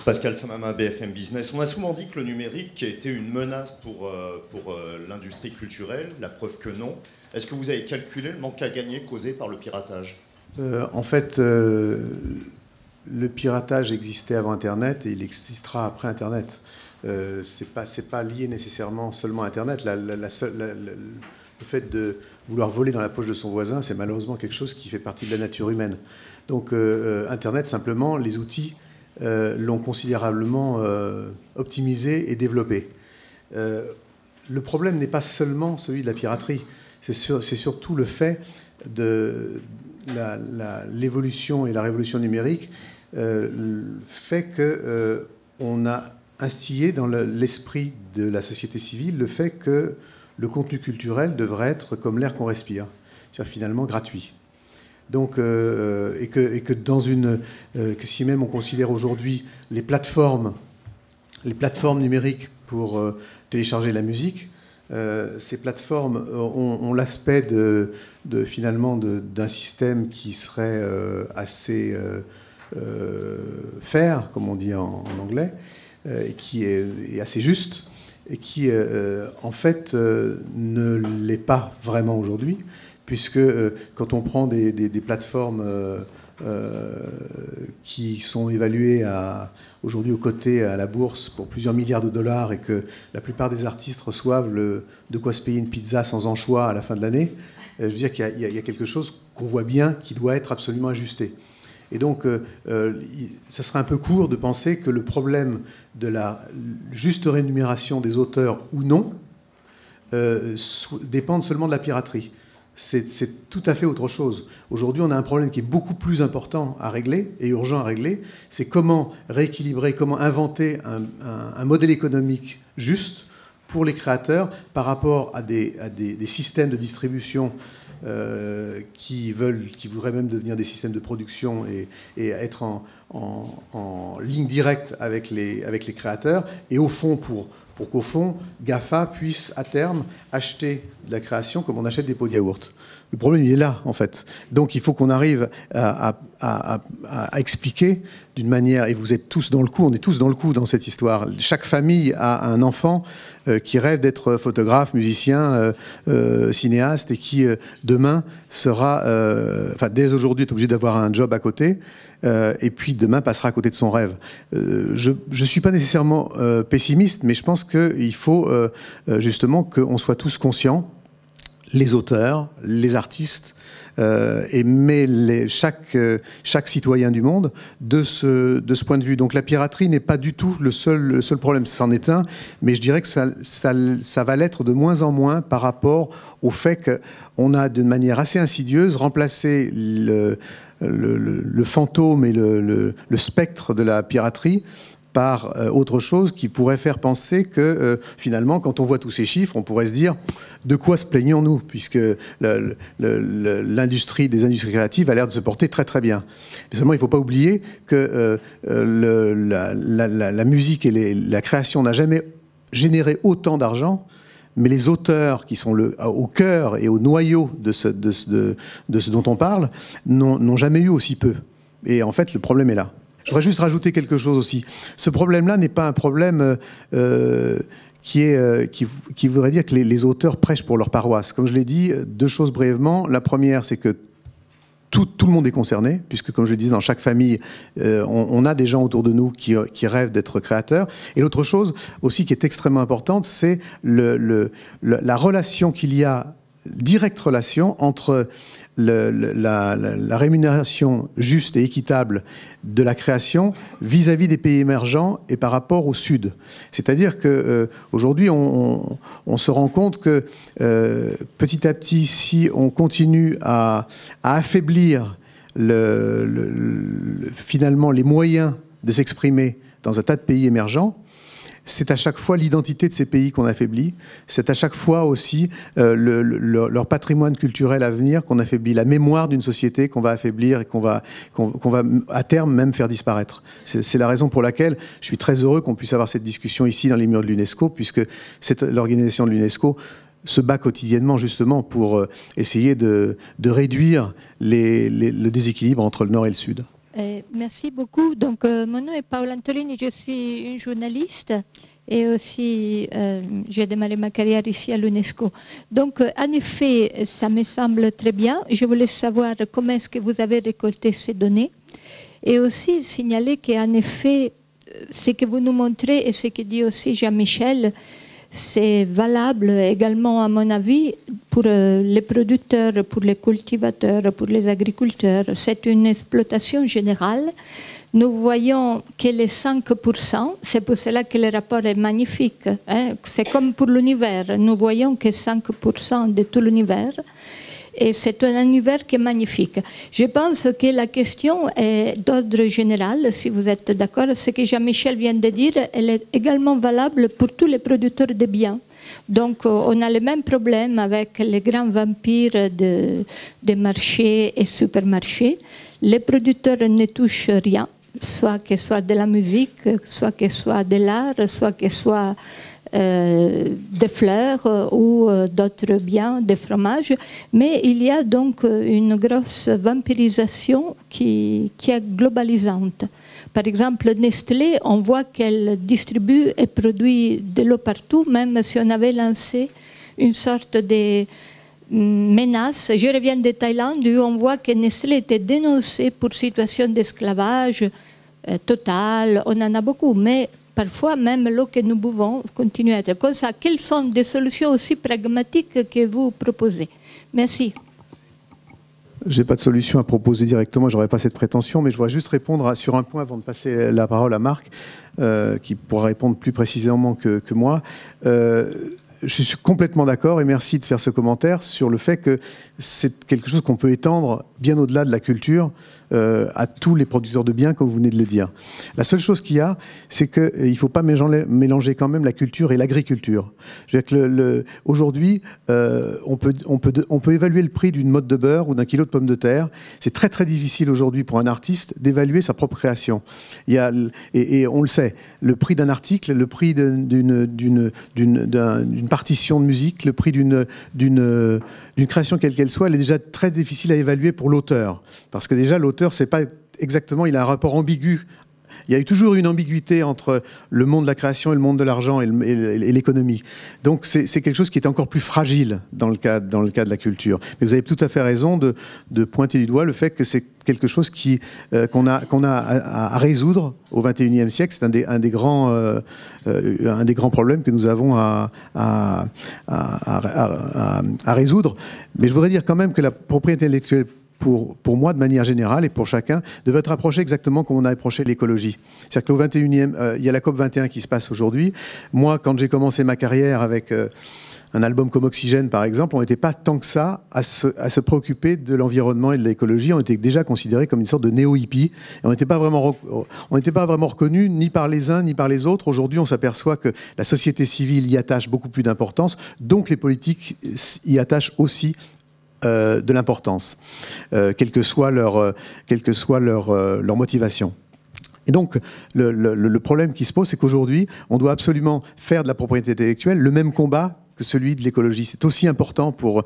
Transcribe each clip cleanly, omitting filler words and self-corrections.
Pascal Samama, BFM Business. On a souvent dit que le numérique était une menace pour l'industrie culturelle, la preuve que non. Est-ce que vous avez calculé le manque à gagner causé par le piratage ? En fait, le piratage existait avant Internet et il existera après Internet. C'est pas lié nécessairement seulement à Internet. Le fait de vouloir voler dans la poche de son voisin, c'est malheureusement quelque chose qui fait partie de la nature humaine. Donc Internet, simplement, les outils l'ont considérablement optimisé et développé. Le problème n'est pas seulement celui de la piraterie, c'est surtout le fait de l'évolution et la révolution numérique fait qu'on a instillé dans l'esprit de la société civile le fait que le contenu culturel devrait être comme l'air qu'on respire, c'est-à-dire finalement gratuit. Donc, que si même on considère aujourd'hui les plateformes numériques pour télécharger la musique, ces plateformes ont l'aspect finalement d'un système qui serait assez fair, comme on dit en anglais, et qui est assez juste, et qui en fait ne l'est pas vraiment aujourd'hui, puisque quand on prend des plateformes qui sont évaluées aujourd'hui aux cotés à la bourse pour plusieurs milliards de dollars et que la plupart des artistes reçoivent de quoi se payer une pizza sans anchois à la fin de l'année, je veux dire qu'il y a quelque chose qu'on voit bien qui doit être absolument ajusté. Et donc, ça serait un peu court de penser que le problème de la juste rémunération des auteurs ou non dépend seulement de la piraterie. C'est tout à fait autre chose. Aujourd'hui, on a un problème qui est beaucoup plus important à régler et urgent à régler. C'est comment rééquilibrer, comment inventer un modèle économique juste pour les créateurs par rapport à des systèmes de distribution qui voudraient même devenir des systèmes de production et être en ligne directe avec les créateurs. Et au fond, pour qu'au fond, GAFA puisse à terme acheter de la création comme on achète des pots de yaourt. Le problème, il est là, en fait. Donc, il faut qu'on arrive à expliquer d'une manière, et vous êtes tous dans le coup, on est tous dans le coup dans cette histoire. Chaque famille a un enfant qui rêve d'être photographe, musicien, cinéaste, et qui, demain, sera... dès aujourd'hui, est obligé d'avoir un job à côté, et puis demain passera à côté de son rêve. Je ne suis pas nécessairement pessimiste, mais je pense qu'il faut justement qu'on soit tous conscients, les auteurs, les artistes, mais chaque citoyen du monde de ce point de vue. Donc la piraterie n'est pas du tout le seul problème, c'en est un, mais je dirais que ça va l'être de moins en moins par rapport au fait qu'on a d'une manière assez insidieuse remplacé le fantôme et le spectre de la piraterie par autre chose qui pourrait faire penser que finalement, quand on voit tous ces chiffres, on pourrait se dire de quoi se plaignons-nous, puisque l'industrie des industries créatives a l'air de se porter très très bien. Mais seulement, il ne faut pas oublier que la musique et la création n'a jamais généré autant d'argent, mais les auteurs qui sont au cœur et au noyau de ce dont on parle n'ont jamais eu aussi peu. Et en fait, le problème est là. Je voudrais juste rajouter quelque chose aussi. Ce problème-là n'est pas un problème qui voudrait dire que les auteurs prêchent pour leur paroisse. Comme je l'ai dit, deux choses brièvement. La première, c'est que tout le monde est concerné, puisque, comme je le disais, dans chaque famille, on a des gens autour de nous qui rêvent d'être créateurs. Et l'autre chose aussi qui est extrêmement importante, c'est la relation qu'il y a, directe relation entre la rémunération juste et équitable de la création vis-à-vis des pays émergents et par rapport au Sud. C'est-à-dire qu'aujourd'hui, on se rend compte que petit à petit, si on continue à affaiblir finalement les moyens de s'exprimer dans un tas de pays émergents, c'est à chaque fois l'identité de ces pays qu'on affaiblit, c'est à chaque fois aussi leur patrimoine culturel à venir qu'on affaiblit, la mémoire d'une société qu'on va affaiblir et qu'on va à terme même faire disparaître. C'est la raison pour laquelle je suis très heureux qu'on puisse avoir cette discussion ici dans les murs de l'UNESCO, puisque l'organisation de l'UNESCO se bat quotidiennement justement pour essayer de réduire le déséquilibre entre le Nord et le Sud. Merci beaucoup. Donc, mon nom est Paola Antolini, je suis une journaliste et aussi j'ai démarré ma carrière ici à l'UNESCO. Donc, en effet, ça me semble très bien. Je voulais savoir comment est-ce que vous avez récolté ces données et aussi signaler qu'en effet, ce que vous nous montrez et ce que dit aussi Jean-Michel, c'est valable également, à mon avis, pour les producteurs, pour les cultivateurs, pour les agriculteurs. C'est une exploitation générale. Nous voyons que les 5%, c'est pour cela que le rapport est magnifique. Hein. C'est comme pour l'univers. Nous voyons que 5% de tout l'univers. Et c'est un univers qui est magnifique. Je pense que la question est d'ordre général, si vous êtes d'accord. Ce que Jean-Michel vient de dire, elle est également valable pour tous les producteurs de biens. Donc, on a le même problème avec les grands vampires des marchés et supermarchés. Les producteurs ne touchent rien, soit que ce soit de la musique, soit que ce soit de l'art, soit que ce soit des fleurs ou d'autres biens, des fromages, mais il y a donc une grosse vampirisation qui est globalisante. Par exemple, Nestlé, on voit qu'elle distribue et produit de l'eau partout, même si on avait lancé une sorte de menace. Je reviens de Thaïlande où on voit que Nestlé était dénoncé pour situation d'esclavage total. On en a beaucoup, mais parfois, même l'eau que nous buvons continue à être comme ça. Quelles sont des solutions aussi pragmatiques que vous proposez? Merci. Je n'ai pas de solution à proposer directement, je n'aurais pas cette prétention, mais je voudrais juste répondre sur un point avant de passer la parole à Marc, qui pourra répondre plus précisément que moi. Je suis complètement d'accord et merci de faire ce commentaire sur le fait que c'est quelque chose qu'on peut étendre bien au-delà de la culture à tous les producteurs de biens, comme vous venez de le dire. La seule chose qu'il y a, c'est qu'il ne faut pas mélanger quand même la culture et l'agriculture. Aujourd'hui, on peut évaluer le prix d'une motte de beurre ou d'un kilo de pommes de terre. C'est très très difficile aujourd'hui pour un artiste d'évaluer sa propre création. Et on le sait, le prix d'un article, le prix d'une partition de musique, le prix d'une création quelle qu'elle soit, elle est déjà très difficile à évaluer pour l'auteur. Parce que déjà, l'auteur, c'est pas exactement, il a un rapport ambigu. Il y a eu toujours une ambiguïté entre le monde de la création et le monde de l'argent et l'économie. Donc c'est quelque chose qui est encore plus fragile dans le cas de la culture. Mais vous avez tout à fait raison de pointer du doigt le fait que c'est quelque chose qu'on a à résoudre au XXIe siècle. C'est un des grands problèmes que nous avons à résoudre. Mais je voudrais dire quand même que la propriété intellectuelle, pour moi, de manière générale, et pour chacun, devrait être approchée exactement comme on a approché l'écologie. C'est-à-dire qu'au XXIe, il y a la COP21 qui se passe aujourd'hui. Moi, quand j'ai commencé ma carrière avec un album comme Oxygène, par exemple, on n'était pas tant que ça à se préoccuper de l'environnement et de l'écologie. On était déjà considérés comme une sorte de néo-hippie. On n'était pas vraiment reconnus ni par les uns ni par les autres. Aujourd'hui, on s'aperçoit que la société civile y attache beaucoup plus d'importance, donc les politiques y attachent aussi de l'importance, quelle que soit leur motivation. Et donc, le problème qui se pose, c'est qu'aujourd'hui, on doit absolument faire de la propriété intellectuelle le même combat que celui de l'écologie. C'est aussi important pour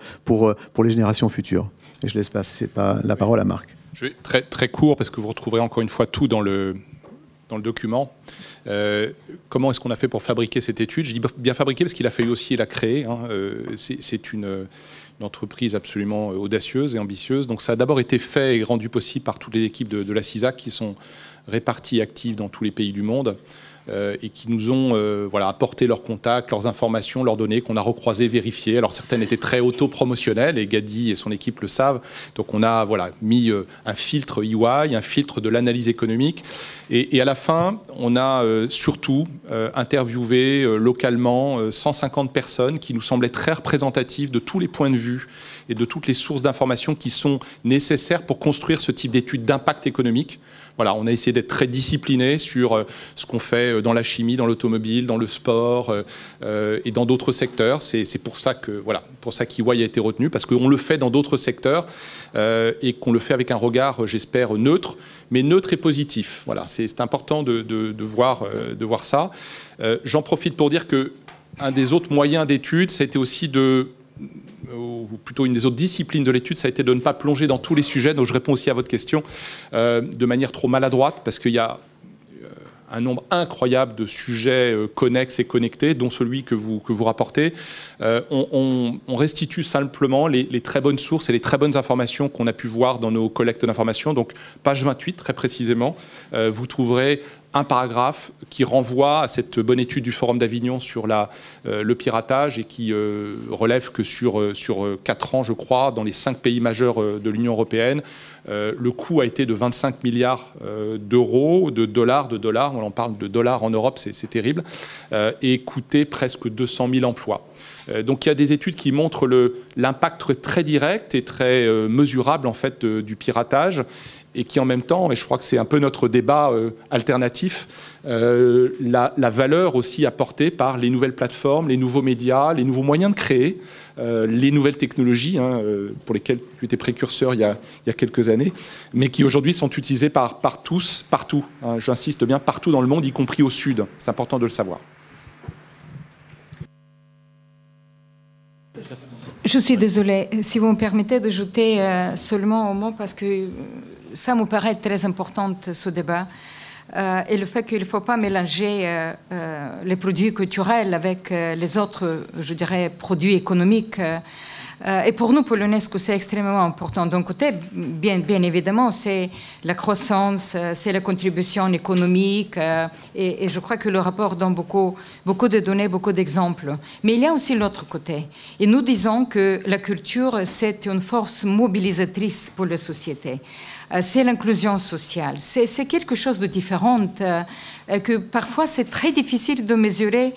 les générations futures. Et je laisse passer la parole à Marc. Je vais très, très court, parce que vous retrouverez encore une fois tout dans le document. Comment est-ce qu'on a fait pour fabriquer cette étude? Je dis bien fabriquer parce qu'il a fallu aussi la créer. Hein. C'est une entreprise absolument audacieuse et ambitieuse. Donc ça a d'abord été fait et rendu possible par toutes les équipes de la CISAC qui sont réparties et actives dans tous les pays du monde et qui nous ont apporté leurs contacts, leurs informations, leurs données qu'on a recroisées, vérifiées. Alors certaines étaient très auto-promotionnelles et Gadi et son équipe le savent. Donc on a mis un filtre EY, un filtre de l'analyse économique. Et à la fin, on a surtout interviewé localement 150 personnes qui nous semblaient très représentatives de tous les points de vue et de toutes les sources d'informations qui sont nécessaires pour construire ce type d'études d'impact économique. Voilà, on a essayé d'être très discipliné sur ce qu'on fait dans la chimie, dans l'automobile, dans le sport et dans d'autres secteurs. C'est pour ça qu'EY a été retenu, parce qu'on le fait dans d'autres secteurs et qu'on le fait avec un regard, j'espère, neutre, mais neutre et positif. Voilà, c'est important de voir ça. J'en profite pour dire qu'un des autres moyens d'étude, ça a été aussi de ou plutôt une des autres disciplines de l'étude, ça a été de ne pas plonger dans tous les sujets. Donc je réponds aussi à votre question de manière trop maladroite, parce qu'il y a un nombre incroyable de sujets connexes et connectés, dont celui que vous rapportez. On restitue simplement les très bonnes sources et les très bonnes informations qu'on a pu voir dans nos collectes d'informations. Donc, page 28, très précisément, vous trouverez un paragraphe qui renvoie à cette bonne étude du Forum d'Avignon sur le piratage et qui relève que sur 4 ans, je crois, dans les 5 pays majeurs de l'Union européenne, le coût a été de 25 milliards d'euros, de dollars, on en parle de dollars en Europe, c'est terrible, et coûté presque 200 000 emplois. Donc il y a des études qui montrent l'impact très direct et très mesurable en fait du piratage, et qui en même temps, et je crois que c'est un peu notre débat alternatif, la valeur aussi apportée par les nouvelles plateformes, les nouveaux médias, les nouveaux moyens de créer, les nouvelles technologies, pour lesquelles j'étais précurseur il y a quelques années, mais qui aujourd'hui sont utilisées par tous, partout, j'insiste bien, partout dans le monde, y compris au Sud. C'est important de le savoir. Je suis désolée, si vous me permettez d'ajouter seulement un mot, parce que ça me paraît très important, ce débat, et le fait qu'il ne faut pas mélanger les produits culturels avec les autres, je dirais, produits économiques. Et pour nous, pour l'UNESCO, c'est extrêmement important. D'un côté, bien évidemment, c'est la croissance, c'est la contribution économique, et je crois que le rapport donne beaucoup de données, beaucoup d'exemples. Mais il y a aussi l'autre côté. Et nous disons que la culture, c'est une force mobilisatrice pour la société. C'est l'inclusion sociale. C'est quelque chose de différent que parfois c'est très difficile de mesurer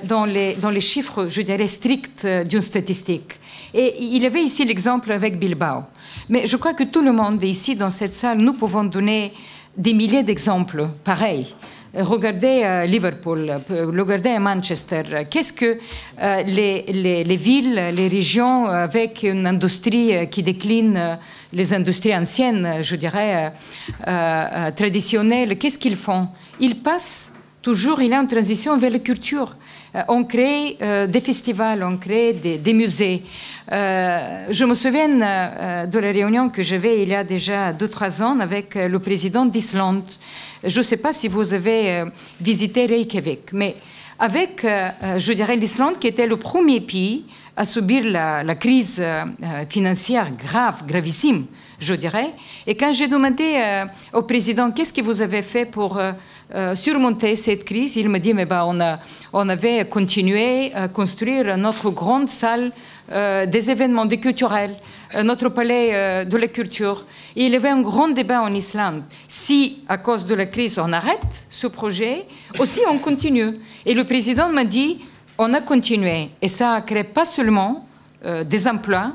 dans les chiffres, je dirais, stricts d'une statistique. Et il y avait ici l'exemple avec Bilbao. Mais je crois que tout le monde ici, dans cette salle, nous pouvons donner des milliers d'exemples pareils. Regardez Liverpool, regardez Manchester. Qu'est-ce que les villes, les régions avec une industrie qui décline, les industries anciennes, je dirais, traditionnelles, qu'est-ce qu'ils font? Ils passent toujours, il y a une transition vers la culture. On crée des festivals, on crée des musées. Je me souviens de la réunion que j'avais il y a déjà 2-3 ans avec le président d'Islande. Je ne sais pas si vous avez visité Reykjavik, mais avec, je dirais, l'Islande qui était le premier pays à subir la crise financière gravissime, je dirais. Et quand j'ai demandé au président qu'est-ce que vous avez fait pour surmonter cette crise, il me dit mais on avait continué à construire notre grande salle des événements culturels, notre palais de la culture. Et il y avait un grand débat en Islande. Si, à cause de la crise, on arrête ce projet, aussi on continue. Et le président m'a dit, on a continué. Et ça a créé pas seulement des emplois,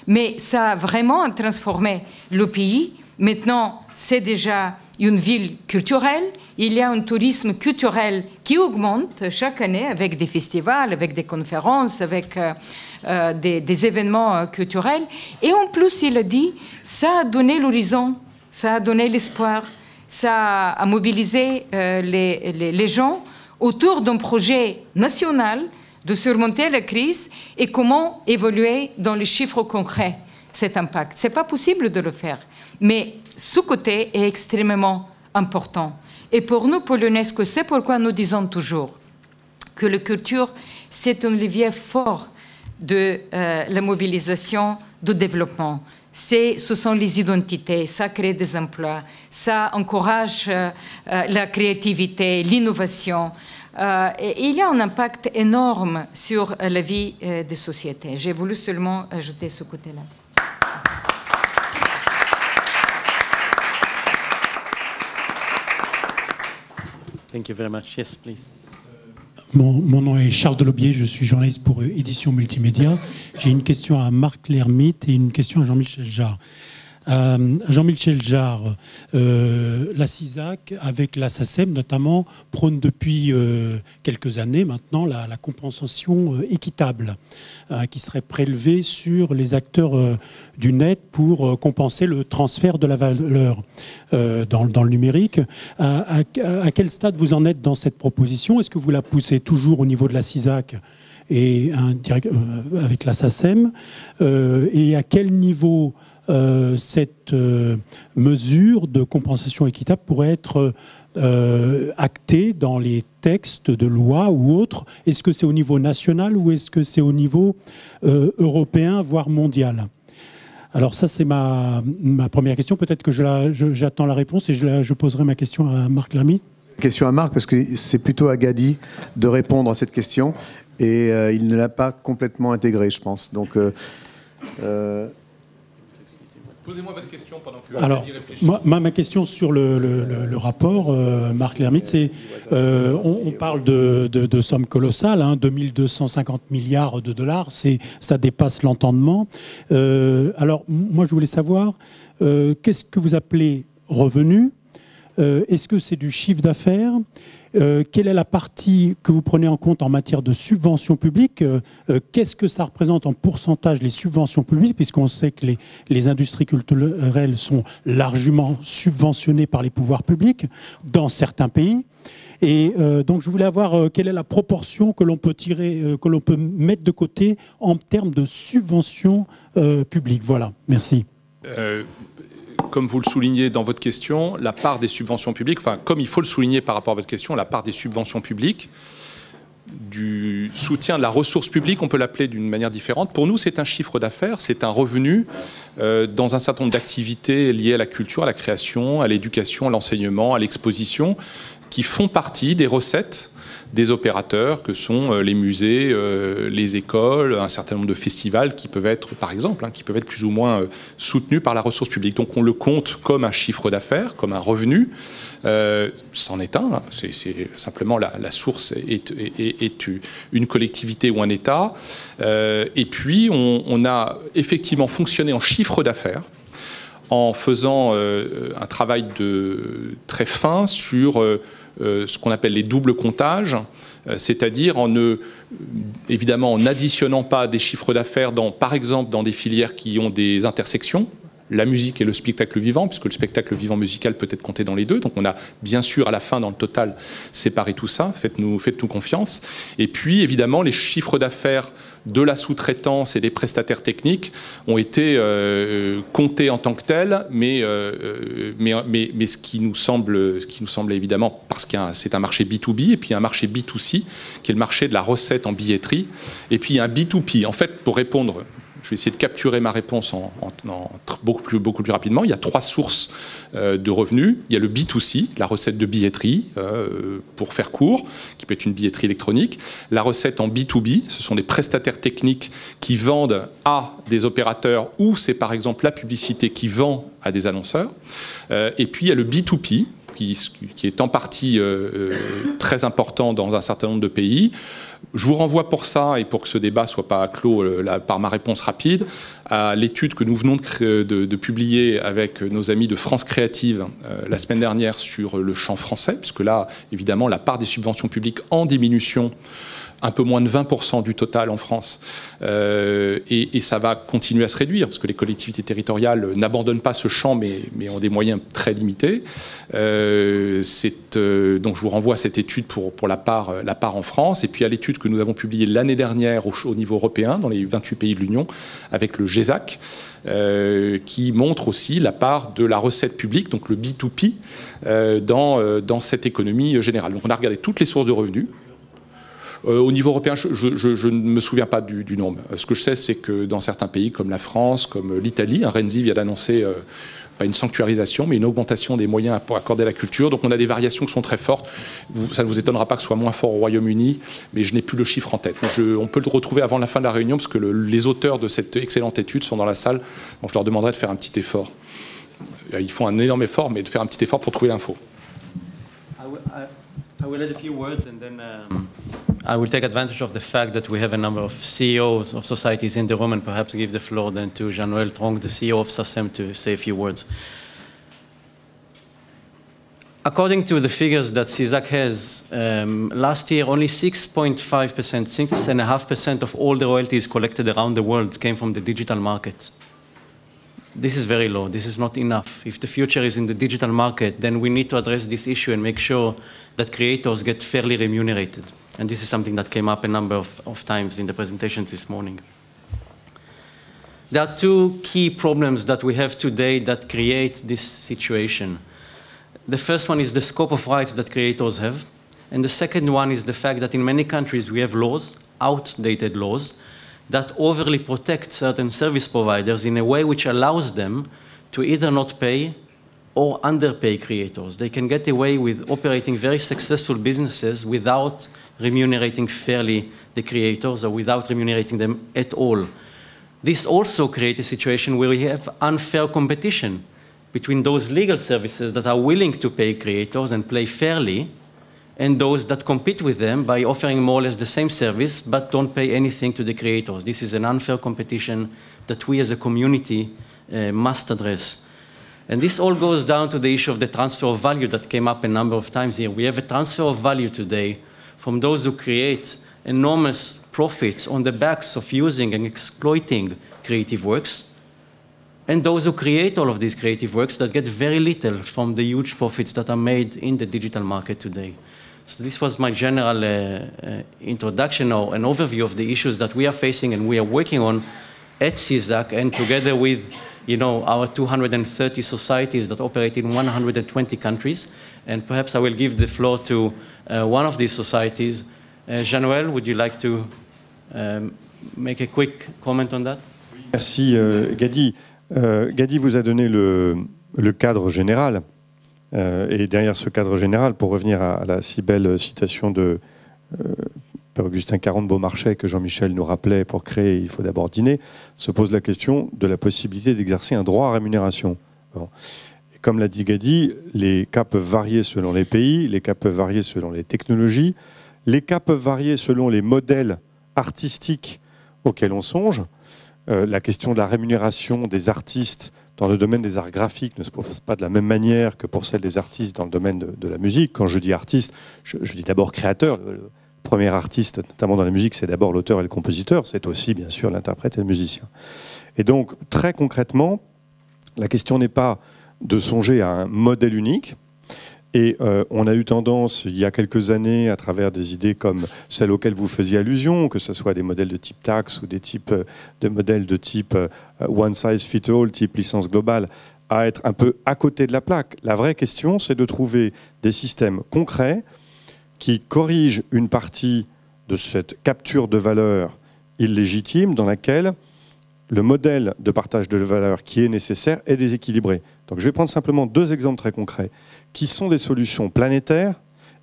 mais ça a vraiment transformé le pays. Maintenant, c'est déjà une ville culturelle. Il y a un tourisme culturel qui augmente chaque année avec des festivals, avec des conférences, avec des événements culturels. Et en plus, il a dit, ça a donné l'horizon, ça a donné l'espoir, ça a mobilisé les gens autour d'un projet national de surmonter la crise et comment évoluer dans les chiffres concrets cet impact. Ce n'est pas possible de le faire, mais ce côté est extrêmement important. Et pour nous, pour l'UNESCO, c'est pourquoi nous disons toujours que la culture, c'est un levier fort de la mobilisation du développement. Ce sont les identités, ça crée des emplois, ça encourage la créativité, l'innovation. Et il y a un impact énorme sur la vie des sociétés. J'ai voulu seulement ajouter ce côté-là. Thank you very much. Yes, please. Mon nom est Charles Delobier, je suis journaliste pour Édition Multimédia. J'ai une question à Marc Lermite et une question à Jean-Michel Jarre. Jean-Michel Jarre, la CISAC, avec la SACEM notamment, prône depuis quelques années maintenant la compensation équitable qui serait prélevée sur les acteurs du net pour compenser le transfert de la valeur dans le numérique. À quel stade vous en êtes dans cette proposition? Est-ce que vous la poussez toujours au niveau de la CISAC et avec la SACEM, et à quel niveau cette mesure de compensation équitable pourrait être actée dans les textes de loi ou autres? Est-ce que c'est au niveau national ou est-ce que c'est au niveau européen, voire mondial? Alors ça, c'est ma première question. Peut-être que j'attends la réponse et je poserai ma question à Marc Lermite. Question à Marc, parce que c'est plutôt à Gadi de répondre à cette question, et il ne l'a pas complètement intégrée, je pense. Donc, posez-moi votre question pendant que alors, ma question sur le rapport, Marc Lermite, c'est on parle de sommes colossales, 2250 milliards de dollars, ça dépasse l'entendement. Alors, moi, je voulais savoir, qu'est-ce que vous appelez revenu? Est-ce que c'est du chiffre d'affaires? Quelle est la partie que vous prenez en compte en matière de subventions publiques? Qu'est-ce que ça représente en pourcentage les subventions publiques, puisqu'on sait que les industries culturelles sont largement subventionnées par les pouvoirs publics dans certains pays? Et donc je voulais avoir quelle est la proportion que l'on peut tirer, que l'on peut mettre de côté en termes de subventions publiques. Voilà, merci. Comme vous le soulignez dans votre question, la part des subventions publiques, enfin comme il faut le souligner par rapport à votre question, la part des subventions publiques, du soutien de la ressource publique, on peut l'appeler d'une manière différente. Pour nous, c'est un chiffre d'affaires, c'est un revenu dans un certain nombre d'activités liées à la culture, à la création, à l'éducation, à l'enseignement, à l'exposition, qui font partie des recettes des opérateurs que sont les musées, les écoles, un certain nombre de festivals qui peuvent être, par exemple, qui peuvent être plus ou moins soutenus par la ressource publique. Donc on le compte comme un chiffre d'affaires, comme un revenu. C'en est un. C'est simplement la source est une collectivité ou un État. Et puis on a effectivement fonctionné en chiffre d'affaires en faisant un travail très fin sur ce qu'on appelle les doubles comptages, c'est-à-dire évidemment en n'additionnant pas des chiffres d'affaires, par exemple dans des filières qui ont des intersections, la musique et le spectacle vivant, puisque le spectacle vivant musical peut être compté dans les deux. Donc on a bien sûr à la fin dans le total séparé tout ça, faites-nous confiance. Et puis évidemment les chiffres d'affaires de la sous-traitance et des prestataires techniques ont été comptés en tant que tels, mais ce qui nous semble évidemment, parce que c'est un marché B2B, et puis un marché B2C, qui est le marché de la recette en billetterie, et puis un B2P. En fait, pour répondre, je vais essayer de capturer ma réponse beaucoup plus rapidement. Il y a trois sources de revenus. Il y a le B2C, la recette de billetterie, pour faire court, qui peut être une billetterie électronique. La recette en B2B, ce sont des prestataires techniques qui vendent à des opérateurs, ou c'est par exemple la publicité qui vend à des annonceurs. Et puis il y a le B2P, qui est en partie très important dans un certain nombre de pays. Je vous renvoie pour ça, et pour que ce débat ne soit pas clos par ma réponse rapide, à l'étude que nous venons de publier avec nos amis de France Créative la semaine dernière sur le champ français, puisque là, évidemment, la part des subventions publiques en diminution, un peu moins de 20% du total en France, et ça va continuer à se réduire, parce que les collectivités territoriales n'abandonnent pas ce champ, mais ont des moyens très limités. Donc je vous renvoie à cette étude pour la part en France, et puis à l'étude que nous avons publiée l'année dernière au niveau européen, dans les 28 pays de l'Union, avec le GESAC, qui montre aussi la part de la recette publique, donc le B2P, dans cette économie générale. Donc on a regardé toutes les sources de revenus. Au niveau européen, je ne me souviens pas du nombre. Ce que je sais, c'est que dans certains pays comme la France, comme l'Italie, Renzi vient d'annoncer pas une sanctuarisation, mais une augmentation des moyens pour accorder à la culture. Donc on a des variations qui sont très fortes. Ça ne vous étonnera pas que ce soit moins fort au Royaume-Uni, mais je n'ai plus le chiffre en tête. On peut le retrouver avant la fin de la réunion, parce que les auteurs de cette excellente étude sont dans la salle. Donc je leur demanderai de faire un petit effort. Ils font un énorme effort, mais de faire un petit effort pour trouver l'info. I will add a few words, and then I will take advantage of the fact that we have a number of CEOs of societies in the room, and perhaps give the floor then to Jean-Noël Tronc, the CEO of SACEM, to say a few words. According to the figures that CISAC has, last year only 6.5%, 6.5% of all the royalties collected around the world came from the digital market. This is very low. This is not enough. If the future is in the digital market, then we need to address this issue and make sure that creators get fairly remunerated. And this is something that came up a number of times in the presentations this morning. There are two key problems that we have today that create this situation. The first one is the scope of rights that creators have. And the second one is the fact that in many countries we have laws, outdated laws, that overly protect certain service providers in a way which allows them to either not pay or underpay creators. They can get away with operating very successful businesses without remunerating fairly the creators or without remunerating them at all. This also creates a situation where we have unfair competition between those legal services that are willing to pay creators and play fairly and those that compete with them by offering more or less the same service but don't pay anything to the creators. This is an unfair competition that we as a community must address. And this all goes down to the issue of the transfer of value that came up a number of times here. We have a transfer of value today from those who create enormous profits on the backs of using and exploiting creative works, and those who create all of these creative works that get very little from the huge profits that are made in the digital market today. So this was my general introduction or an overview of the issues that we are facing and we are working on at CSAC, and together with our 230 societies that operate in 120 countries. And perhaps I will give the floor to one of these societies. Jean-Noël, would you like to make a quick comment on that? Merci Gadi. Gadi vous a donné le cadre général. Et derrière ce cadre général, pour revenir à la si belle citation de Père Augustin Caron-Beaumarchais que Jean-Michel nous rappelait, pour créer, il faut d'abord dîner, se pose la question de la possibilité d'exercer un droit à rémunération. Bon. Et comme l'a dit Gadi, les cas peuvent varier selon les pays, les cas peuvent varier selon les technologies, les cas peuvent varier selon les modèles artistiques auxquels on songe. La question de la rémunération des artistes dans le domaine des arts graphiques ne se pose pas de la même manière que pour celle des artistes dans le domaine de la musique. Quand je dis artiste, je dis d'abord créateur. Le premier artiste, notamment dans la musique, c'est d'abord l'auteur et le compositeur. C'est aussi, bien sûr, l'interprète et le musicien. Et donc, très concrètement, la question n'est pas de songer à un modèle unique. Et on a eu tendance, il y a quelques années, à travers des idées comme celles auxquelles vous faisiez allusion, que ce soit des modèles de type taxe ou des types de modèles de type one size fit all, type licence globale, à être un peu à côté de la plaque. La vraie question, c'est de trouver des systèmes concrets qui corrigent une partie de cette capture de valeur illégitime dans laquelle le modèle de partage de valeur qui est nécessaire est déséquilibré. Donc je vais prendre simplement deux exemples très concrets, qui sont des solutions planétaires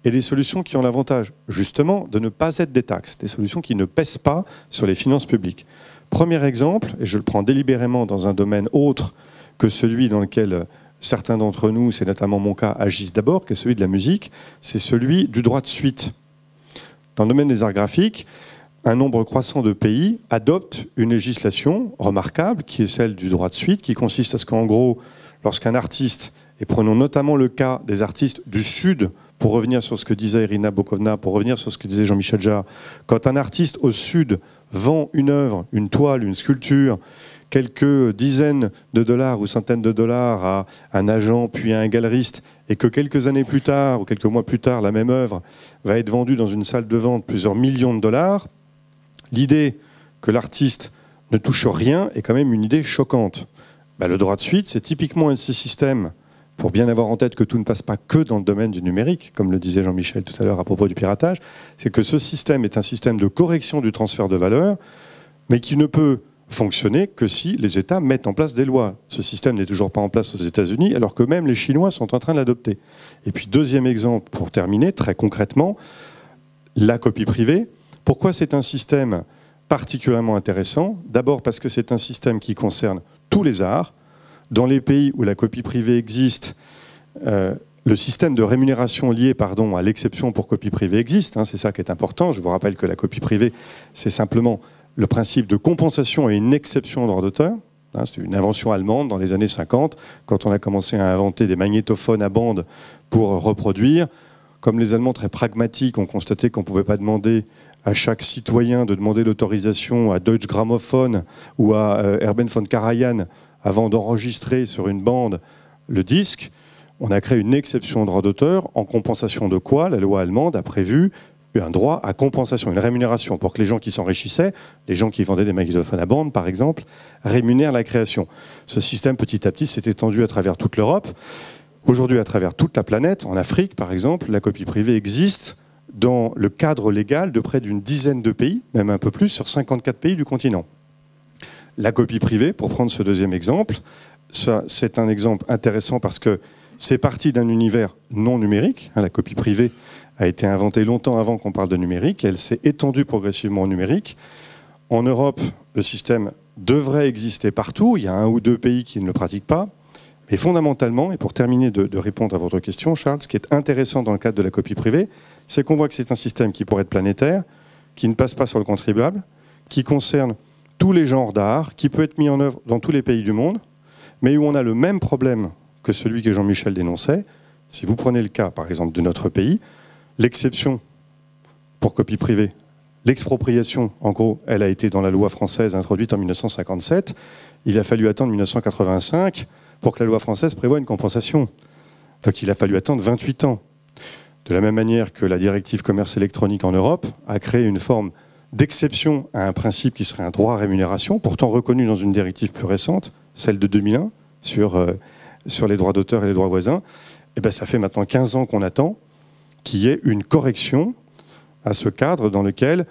et des solutions qui ont l'avantage, justement, de ne pas être des taxes, des solutions qui ne pèsent pas sur les finances publiques. Premier exemple, et je le prends délibérément dans un domaine autre que celui dans lequel certains d'entre nous, c'est notamment mon cas, agissent d'abord, qui est celui de la musique, c'est celui du droit de suite. Dans le domaine des arts graphiques, un nombre croissant de pays adoptent une législation remarquable, qui est celle du droit de suite, qui consiste à ce qu'en gros, lorsqu'un artiste, et prenons notamment le cas des artistes du Sud, pour revenir sur ce que disait Irina Bokovna, pour revenir sur ce que disait Jean-Michel Jarre, quand un artiste au Sud vend une œuvre, une toile, une sculpture, quelques dizaines de dollars ou centaines de dollars à un agent puis à un galeriste, et que quelques années plus tard ou quelques mois plus tard, la même œuvre va être vendue dans une salle de vente plusieurs millions de dollars, l'idée que l'artiste ne touche rien est quand même une idée choquante. Le droit de suite, c'est typiquement un de ces systèmes, pour bien avoir en tête que tout ne passe pas que dans le domaine du numérique, comme le disait Jean-Michel tout à l'heure à propos du piratage, c'est que ce système est un système de correction du transfert de valeur, mais qui ne peut fonctionner que si les États mettent en place des lois. Ce système n'est toujours pas en place aux États-Unis, alors que même les Chinois sont en train de l'adopter. Et puis deuxième exemple, pour terminer, très concrètement, la copie privée. Pourquoi c'est un système particulièrement intéressant? D'abord parce que c'est un système qui concerne tous les arts. Dans les pays où la copie privée existe, le système de rémunération lié à l'exception pour copie privée existe. C'est ça qui est important. Je vous rappelle que la copie privée, c'est simplement le principe de compensation et une exception au droit d'auteur. C'est une invention allemande dans les années 50, quand on a commencé à inventer des magnétophones à bande pour reproduire. Comme les Allemands très pragmatiques ont constaté qu'on ne pouvait pas demander à chaque citoyen de demander l'autorisation à Deutsche Grammophon ou à Erben von Karajan avant d'enregistrer sur une bande le disque, on a créé une exception au droit d'auteur, en compensation de quoi la loi allemande a prévu un droit à compensation, une rémunération, pour que les gens qui s'enrichissaient, les gens qui vendaient des magnétophones à bande, par exemple, rémunèrent la création. Ce système, petit à petit, s'est étendu à travers toute l'Europe. Aujourd'hui, à travers toute la planète, en Afrique, par exemple, la copie privée existe dans le cadre légal de près d'une dizaine de pays, même un peu plus, sur 54 pays du continent. La copie privée, pour prendre ce deuxième exemple, c'est un exemple intéressant parce que c'est parti d'un univers non numérique. La copie privée a été inventée longtemps avant qu'on parle de numérique. Elle s'est étendue progressivement au numérique. En Europe, le système devrait exister partout. Il y a 1 ou 2 pays qui ne le pratiquent pas. Mais fondamentalement, et pour terminer de répondre à votre question, Charles, ce qui est intéressant dans le cadre de la copie privée, c'est qu'on voit que c'est un système qui pourrait être planétaire, qui ne passe pas sur le contribuable, qui concerne tous les genres d'art, qui peut être mis en œuvre dans tous les pays du monde, mais où on a le même problème que celui que Jean-Michel dénonçait. Si vous prenez le cas, par exemple, de notre pays, l'exception pour copie privée, l'expropriation, en gros, elle a été dans la loi française introduite en 1957. Il a fallu attendre 1985 pour que la loi française prévoie une compensation. Donc il a fallu attendre 28 ans. De la même manière que la directive commerce électronique en Europe a créé une forme d'exception à un principe qui serait un droit à rémunération, pourtant reconnu dans une directive plus récente, celle de 2001, sur les droits d'auteur et les droits voisins. Et bien, ça fait maintenant 15 ans qu'on attend qu'il y ait une correction à ce cadre dans lequel,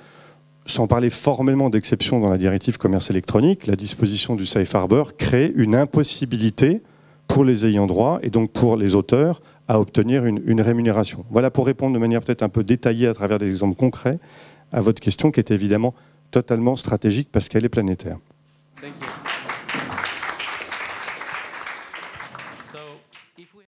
sans parler formellement d'exception dans la directive commerce électronique, la disposition du Safe Harbor crée une impossibilité pour les ayants droit et donc pour les auteurs à obtenir une rémunération. Voilà pour répondre de manière peut-être un peu détaillée à travers des exemples concrets à votre question qui est évidemment totalement stratégique parce qu'elle est planétaire. Thank you.